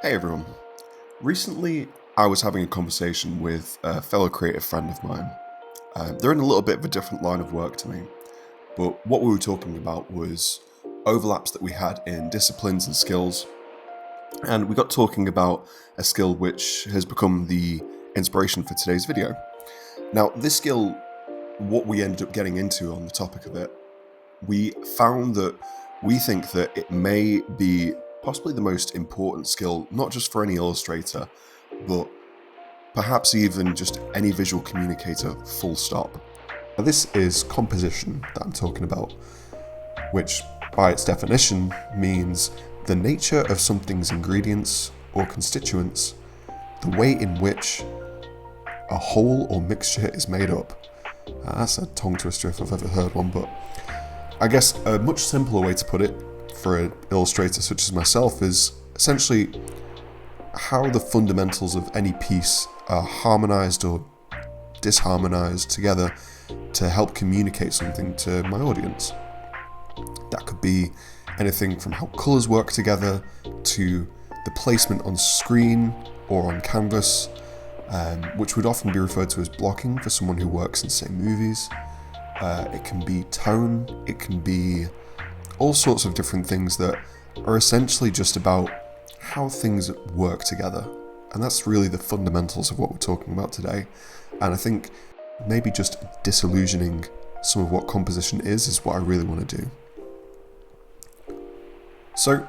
Hey everyone. Recently, I was having a conversation with a fellow creative friend of mine. They're in a little bit of a different line of work to me, but what we were talking about was overlaps that we had in disciplines and skills. And we got talking about a skill which has become the inspiration for today's video. Now, this skill, what we ended up getting into on the topic of it, we found that we think that it may be possibly the most important skill, not just for any illustrator, but perhaps even just any visual communicator, full stop. Now, this is composition that I'm talking about, which by its definition means the nature of something's ingredients or constituents, the way in which a whole or mixture is made up. That's a tongue twister if I've ever heard one, but I guess a much simpler way to put it for an illustrator such as myself is essentially how the fundamentals of any piece are harmonized or disharmonized together to help communicate something to my audience. That could be anything from how colors work together to the placement on screen or on canvas, which would often be referred to as blocking for someone who works in, say, movies. It can be tone, it can be all sorts of different things that are essentially just about how things work together. And that's really the fundamentals of what we're talking about today. And I think maybe just disillusioning some of what composition is what I really want to do. So,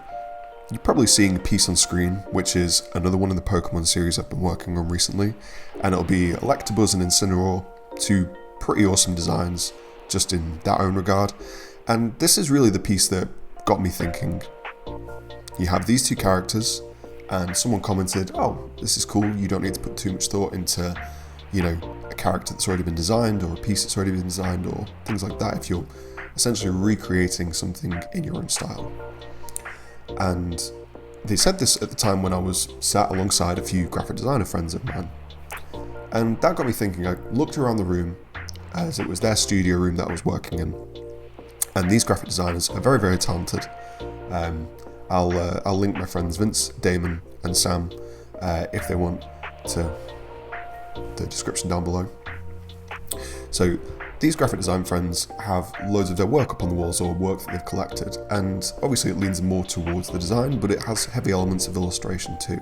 you're probably seeing a piece on screen, which is another one in the Pokemon series I've been working on recently, and it'll be Electabuzz and Incineroar, two pretty awesome designs, just in that own regard. And this is really the piece that got me thinking. You have these two characters, and someone commented, oh, this is cool, you don't need to put too much thought into, a character that's already been designed, or a piece that's already been designed, or things like that, if you're essentially recreating something in your own style. And they said this at the time when I was sat alongside a few graphic designer friends of mine. And that got me thinking. I looked around the room, as it was their studio room that I was working in. And these graphic designers are very, very talented. I'll link my friends Vince, Damon, and Sam if they want to the description down below. So these graphic design friends have loads of their work up on the walls or work that they've collected, and obviously it leans more towards the design, but it has heavy elements of illustration too.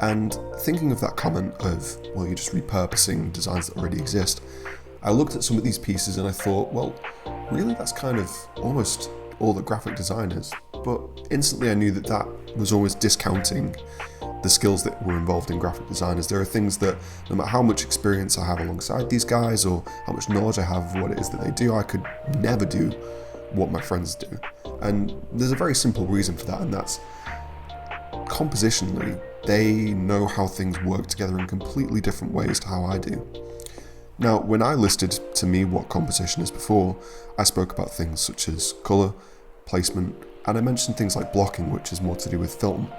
And thinking of that comment of, well, you're just repurposing designs that already exist, I looked at some of these pieces and I thought, well, really that's kind of almost all that graphic design is. But instantly I knew that that was almost discounting the skills that were involved in graphic design, as there are things that no matter how much experience I have alongside these guys or how much knowledge I have of what it is that they do, I could never do what my friends do. And there's a very simple reason for that, and that's compositionally, they know how things work together in completely different ways to how I do. Now, when I listed to me what composition is before, I spoke about things such as colour, placement, and I mentioned things like blocking, which is more to do with film.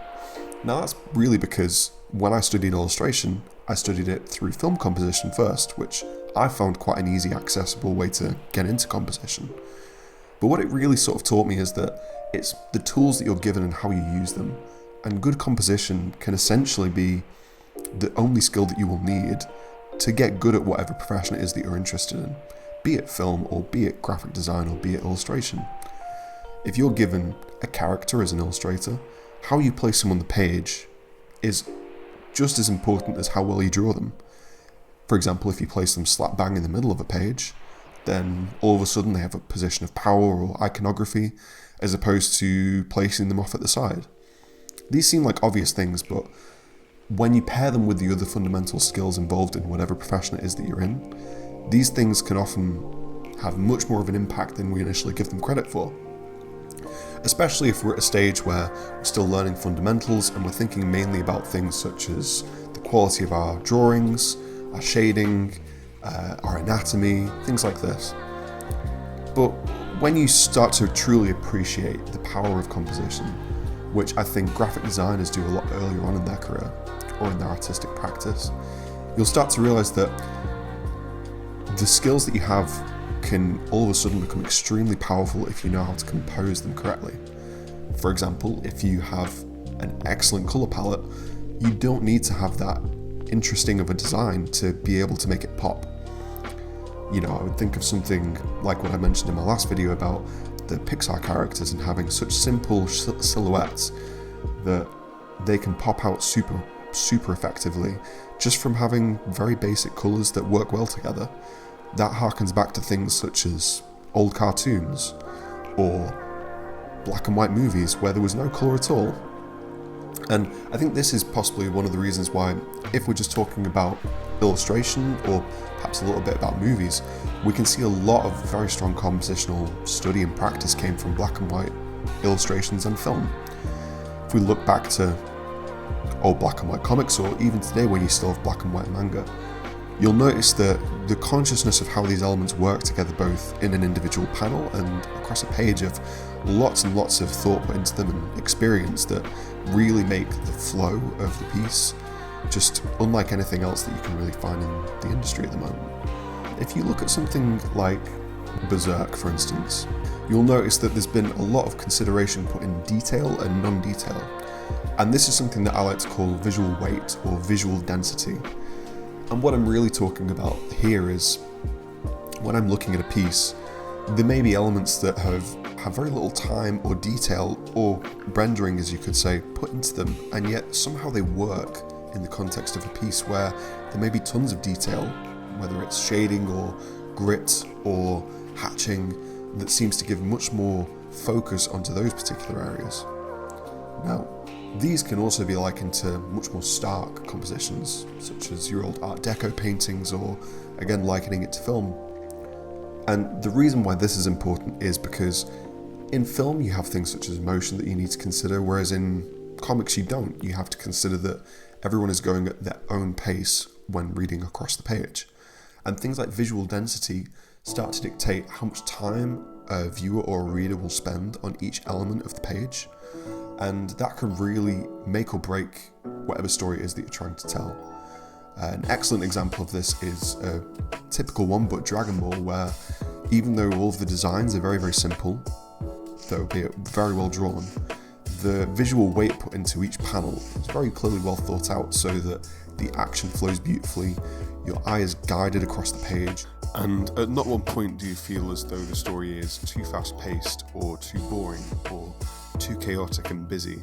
Now that's really because when I studied illustration, I studied it through film composition first, which I found quite an easy, accessible way to get into composition. But what it really sort of taught me is that it's the tools that you're given and how you use them. And good composition can essentially be the only skill that you will need to get good at whatever profession it is that you're interested in, be it film or be it graphic design or be it illustration. If you're given a character as an illustrator, how you place them on the page is just as important as how well you draw them. For example, if you place them slap bang in the middle of a page, then all of a sudden they have a position of power or iconography, as opposed to placing them off at the side. These seem like obvious things, but when you pair them with the other fundamental skills involved in whatever profession it is that you're in, these things can often have much more of an impact than we initially give them credit for. Especially if we're at a stage where we're still learning fundamentals and we're thinking mainly about things such as the quality of our drawings, our shading, our anatomy, things like this. But when you start to truly appreciate the power of composition, which I think graphic designers do a lot earlier on in their career or in their artistic practice, you'll start to realize that the skills that you have can all of a sudden become extremely powerful if you know how to compose them correctly. For example, if you have an excellent colour palette, you don't need to have that interesting of a design to be able to make it pop. You know, I would think of something like what I mentioned in my last video about the Pixar characters and having such simple silhouettes that they can pop out super effectively just from having very basic colours that work well together. That harkens back to things such as old cartoons or black and white movies where there was no colour at all. And I think this is possibly one of the reasons why, if we're just talking about illustration or perhaps a little bit about movies, we can see a lot of very strong compositional study and practice came from black and white illustrations and film. If we look back to old black and white comics, or even today when you still have black and white manga, you'll notice that the consciousness of how these elements work together both in an individual panel and across a page of lots and lots of thought put into them and experience that really make the flow of the piece just unlike anything else that you can really find in the industry at the moment. If you look at something like Berserk, for instance, you'll notice that there's been a lot of consideration put in detail and non-detail. And this is something that I like to call visual weight or visual density. And what I'm really talking about here is when I'm looking at a piece, there may be elements that have very little time or detail or rendering, as you could say, put into them, and yet somehow they work in the context of a piece where there may be tons of detail, whether it's shading or grit or hatching, that seems to give much more focus onto those particular areas. Now, these can also be likened to much more stark compositions, such as your old Art Deco paintings, or again likening it to film. And the reason why this is important is because in film you have things such as motion that you need to consider, whereas in comics you don't. You have to consider that everyone is going at their own pace when reading across the page. And things like visual density start to dictate how much time a viewer or a reader will spend on each element of the page. And that can really make or break whatever story it is that you're trying to tell. An excellent example of this is a typical one, but Dragon Ball, where even though all of the designs are very simple, though be it very well drawn, the visual weight put into each panel is very clearly well thought out so that the action flows beautifully, your eye is guided across the page, and at not one point do you feel as though the story is too fast-paced or too boring or too chaotic and busy.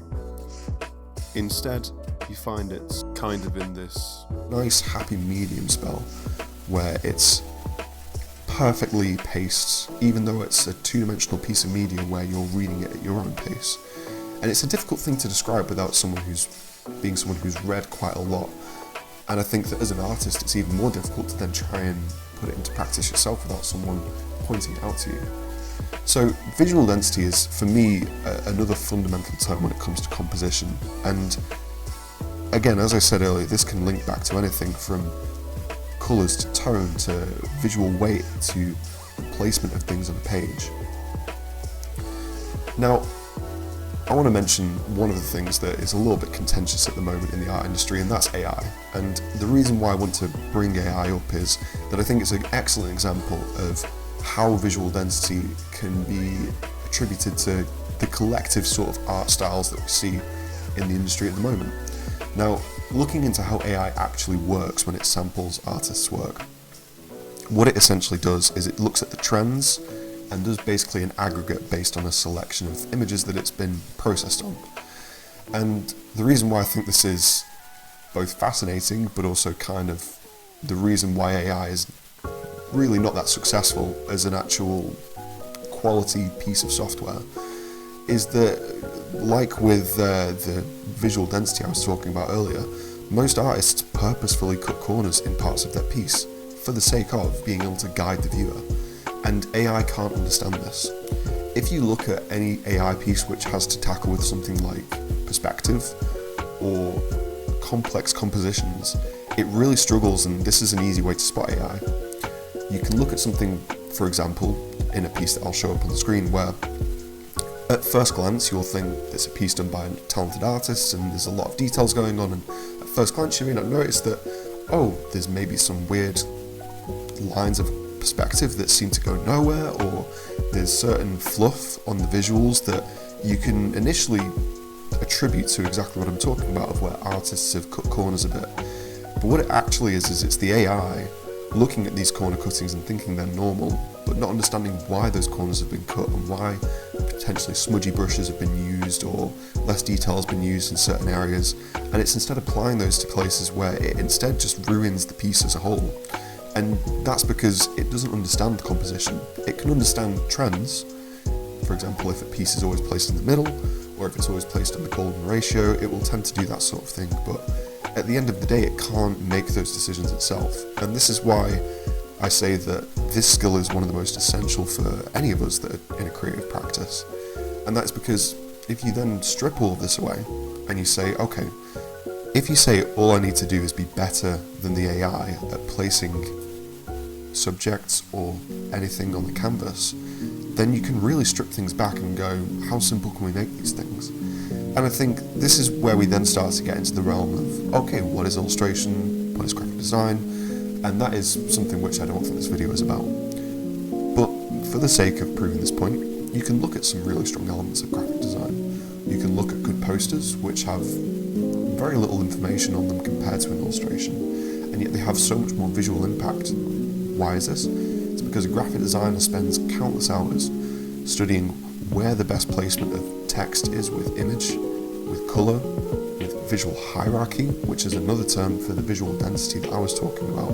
Instead, you find it's kind of in this nice happy medium spell where it's perfectly paced, even though it's a two-dimensional piece of media where you're reading it at your own pace. And it's a difficult thing to describe without someone who's read quite a lot. And I think that as an artist, it's even more difficult to then try and put it into practice yourself without someone pointing it out to you. So visual density is, for me, another fundamental term when it comes to composition. And again, as I said earlier, this can link back to anything from colours to tone to visual weight to the placement of things on a page. Now, I want to mention one of the things that is a little bit contentious at the moment in the art industry, and that's AI. And the reason why I want to bring AI up is that I think it's an excellent example of how visual density can be attributed to the collective sort of art styles that we see in the industry at the moment. Now, looking into how AI actually works when it samples artists' work, what it essentially does is it looks at the trends and does basically an aggregate based on a selection of images that it's been processed on. And the reason why I think this is both fascinating but also kind of the reason why AI is really not that successful as an actual quality piece of software is that, like with the visual density I was talking about earlier, most artists purposefully cut corners in parts of their piece for the sake of being able to guide the viewer. And AI can't understand this. If you look at any AI piece which has to tackle with something like perspective or complex compositions, it really struggles, and this is an easy way to spot AI. You can look at something, for example, in a piece that I'll show up on the screen where at first glance you'll think it's a piece done by a talented artist and there's a lot of details going on, and at first glance you may not notice that, oh, there's maybe some weird lines of perspective that seem to go nowhere, or there's certain fluff on the visuals that you can initially a tribute to exactly what I'm talking about, of where artists have cut corners a bit. But what it actually is it's the AI looking at these corner cuttings and thinking they're normal, but not understanding why those corners have been cut and why potentially smudgy brushes have been used or less detail has been used in certain areas, and it's instead applying those to places where it instead just ruins the piece as a whole. And that's because it doesn't understand composition. It can understand trends. For example, if a piece is always placed in the middle, or if it's always placed on the golden ratio, it will tend to do that sort of thing, but at the end of the day, it can't make those decisions itself. And this is why I say that this skill is one of the most essential for any of us that are in a creative practice. And that's because if you then strip all of this away and you say, okay, if you say all I need to do is be better than the AI at placing subjects or anything on the canvas, then you can really strip things back and go, how simple can we make these things? And I think this is where we then start to get into the realm of, okay, what is illustration, what is graphic design, and that is something which I don't think this video is about. But for the sake of proving this point, you can look at some really strong elements of graphic design. You can look at good posters, which have very little information on them compared to an illustration, and yet they have so much more visual impact. Why is this? It's because a graphic designer spends countless hours studying where the best placement of text is with image, with colour, with visual hierarchy, which is another term for the visual density that I was talking about.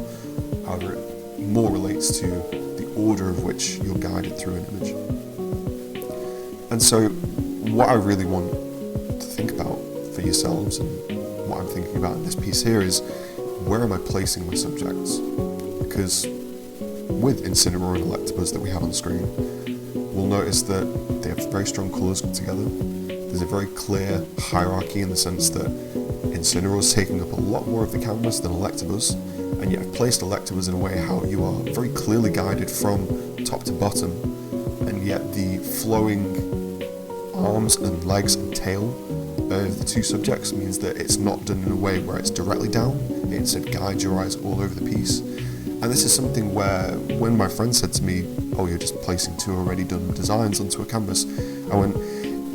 However, it more relates to the order of which you're guided through an image. And so what I really want to think about for yourselves, and what I'm thinking about in this piece here, is where am I placing my subjects? Because with Incineroar and Electabuzz that we have on screen, we'll notice that they have very strong colours put together. There's a very clear hierarchy in the sense that Incineroar is taking up a lot more of the canvas than Electabuzz, and yet I've placed Electabuzz in a way how you are very clearly guided from top to bottom, and yet the flowing arms and legs and tail of the two subjects means that it's not done in a way where it's directly down, it instead guides your eyes all over the piece. And this is something where, when my friend said to me, oh, you're just placing two already done designs onto a canvas, I went,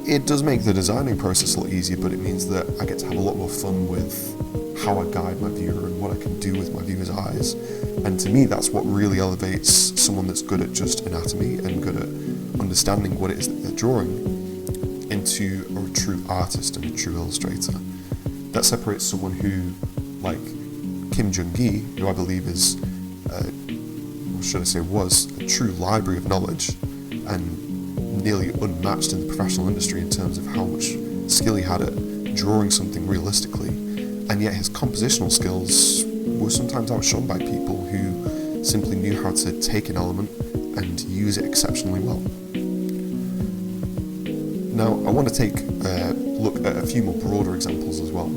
it does make the designing process a lot easier, but it means that I get to have a lot more fun with how I guide my viewer and what I can do with my viewer's eyes. And to me, that's what really elevates someone that's good at just anatomy and good at understanding what it is that they're drawing into a true artist and a true illustrator. That separates someone who, like Kim Jung-gi, who I believe is, or should I say was, a true library of knowledge and nearly unmatched in the professional industry in terms of how much skill he had at drawing something realistically, and yet his compositional skills were sometimes outshone by people who simply knew how to take an element and use it exceptionally well. Now, I want to take a look at a few more broader examples as well.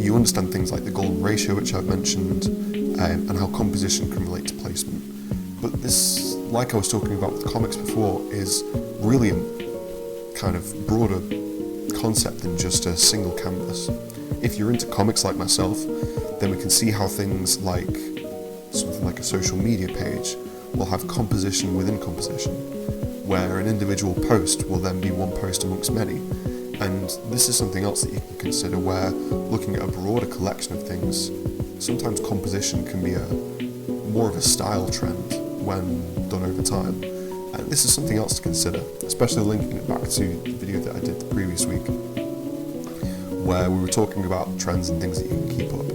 You understand things like the golden ratio, which I've mentioned, and how composition can relate to placement. But this, like I was talking about with comics before, is really a kind of broader concept than just a single canvas. If you're into comics like myself, then we can see how things like something like a social media page will have composition within composition, where an individual post will then be one post amongst many. And this is something else that you can consider, where looking at a broader collection of things, sometimes composition can be more of a style trend when done over time. And this is something else to consider, especially linking it back to the video that I did the previous week, where we were talking about trends and things that you can keep up.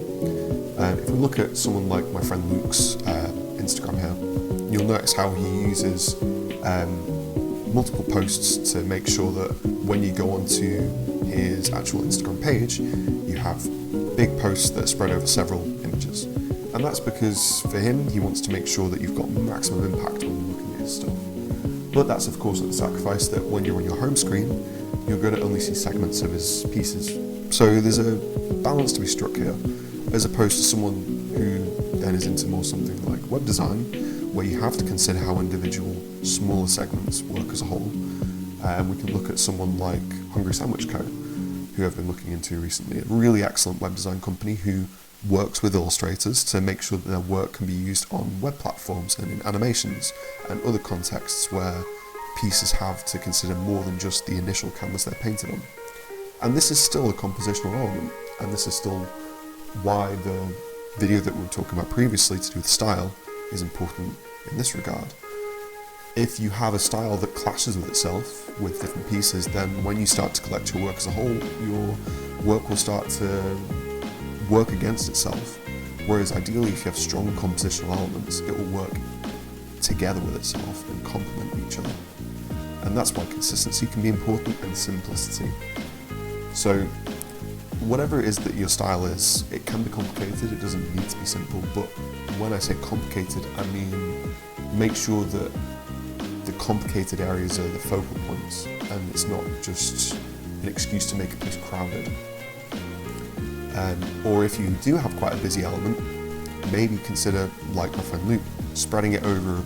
And if we look at someone like my friend Luke's Instagram here, you'll notice how he uses multiple posts to make sure that when you go onto his actual Instagram page, you have big posts that are spread over several images. And that's because for him, he wants to make sure that you've got maximum impact when you're looking at his stuff. But that's of course at the sacrifice that when you're on your home screen, you're going to only see segments of his pieces. So there's a balance to be struck here, as opposed to someone who then is into more something like web design, where you have to consider how individual smaller segments work as a whole. And we can look at someone like Hungry Sandwich Co., who I've been looking into recently, a really excellent web design company who works with illustrators to make sure that their work can be used on web platforms and in animations and other contexts where pieces have to consider more than just the initial canvas they're painted on. And this is still a compositional element, and this is still why the video that we were talking about previously to do with style is important in this regard. If you have a style that clashes with itself, with different pieces, then when you start to collect your work as a whole, your work will start to work against itself. Whereas ideally, if you have strong compositional elements, it will work together with itself and complement each other. And that's why consistency can be important, and simplicity. So whatever it is that your style is, it can be complicated, it doesn't need to be simple, but when I say complicated, I mean make sure that the complicated areas are the focal points, and it's not just an excuse to make a piece crowded. Or if you do have quite a busy element, maybe consider, like my friend Luke, spreading it over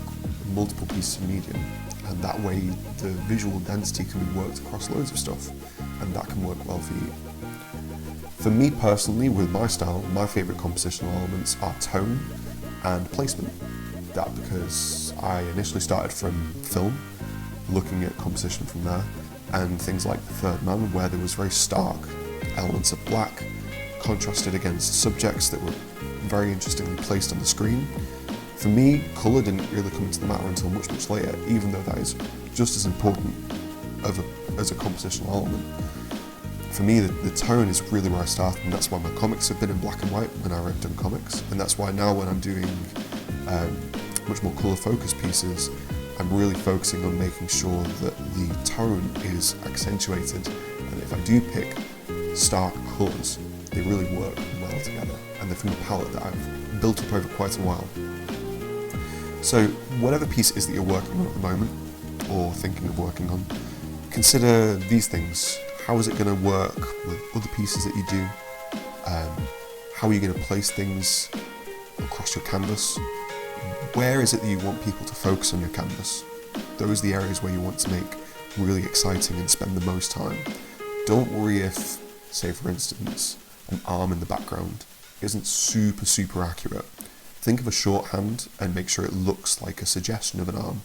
multiple pieces of medium, and that way the visual density can be worked across loads of stuff, and that can work well for you. For me personally, with my style, my favourite compositional elements are tone and placement. That because I initially started from film, looking at composition from there, and things like The Third Man, where there was very stark elements of black contrasted against subjects that were very interestingly placed on the screen. For me, colour didn't really come into the matter until much, much later, even though that is just as important as a compositional element. For me, the tone is really where I started, and that's why my comics have been in black and white when I've done comics, and that's why now when I'm doing much more colour-focused pieces, I'm really focusing on making sure that the tone is accentuated, and if I do pick stark colours, they really work well together, and they're from a palette that I've built up over quite a while. So whatever piece it is that you're working on at the moment, or thinking of working on, consider these things. How is it going to work with other pieces that you do? How are you going to place things across your canvas? Where is it that you want people to focus on your canvas? Those are the areas where you want to make really exciting and spend the most time. Don't worry if, say for instance, an arm in the background isn't super accurate. Think of a shorthand and make sure it looks like a suggestion of an arm.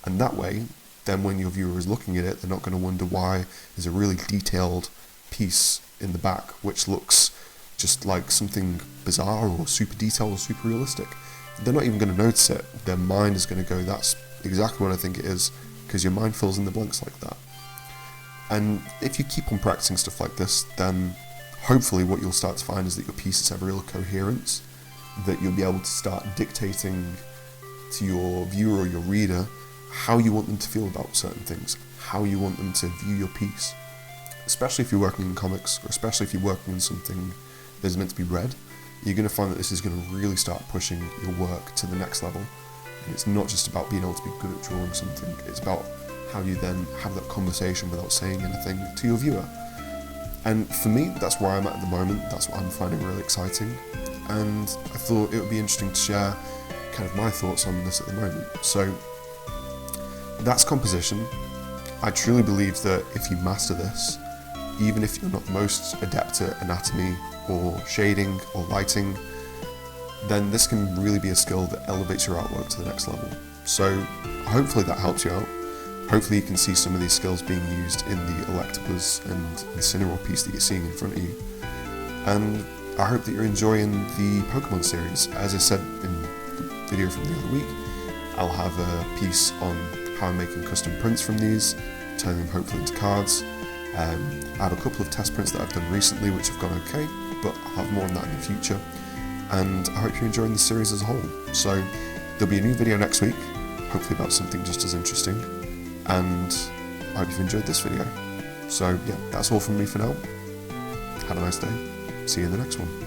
And that way, then when your viewer is looking at it, they're not going to wonder why there's a really detailed piece in the back which looks just like something bizarre or super detailed or super realistic. They're not even going to notice it. Their mind is going to go, that's exactly what I think it is, because your mind fills in the blanks like that. And if you keep on practicing stuff like this, then hopefully what you'll start to find is that your pieces have real coherence, that you'll be able to start dictating to your viewer or your reader how you want them to feel about certain things, how you want them to view your piece. Especially if you're working in comics, or especially if you're working on something that is meant to be read, you're going to find that this is going to really start pushing your work to the next level. And it's not just about being able to be good at drawing something, it's about how you then have that conversation without saying anything to your viewer. And for me, that's where I'm at the moment, that's what I'm finding really exciting, and I thought it would be interesting to share kind of my thoughts on this at the moment. So that's composition. I truly believe that if you master this, even if you're not the most adept at anatomy or shading or lighting, then this can really be a skill that elevates your artwork to the next level. So hopefully that helps you out. Hopefully you can see some of these skills being used in the Electabuzz and Incineroar piece that you're seeing in front of you. And I hope that you're enjoying the Pokemon series. As I said in the video from the other week, I'll have a piece on how I'm making custom prints from these, turning them hopefully into cards. I have a couple of test prints that I've done recently which have gone okay, but I'll have more on that in the future. And I hope you're enjoying the series as a whole. So there'll be a new video next week, hopefully about something just as interesting. And I hope you've enjoyed this video. So yeah, that's all from me for now. Have a nice day. See you in the next one.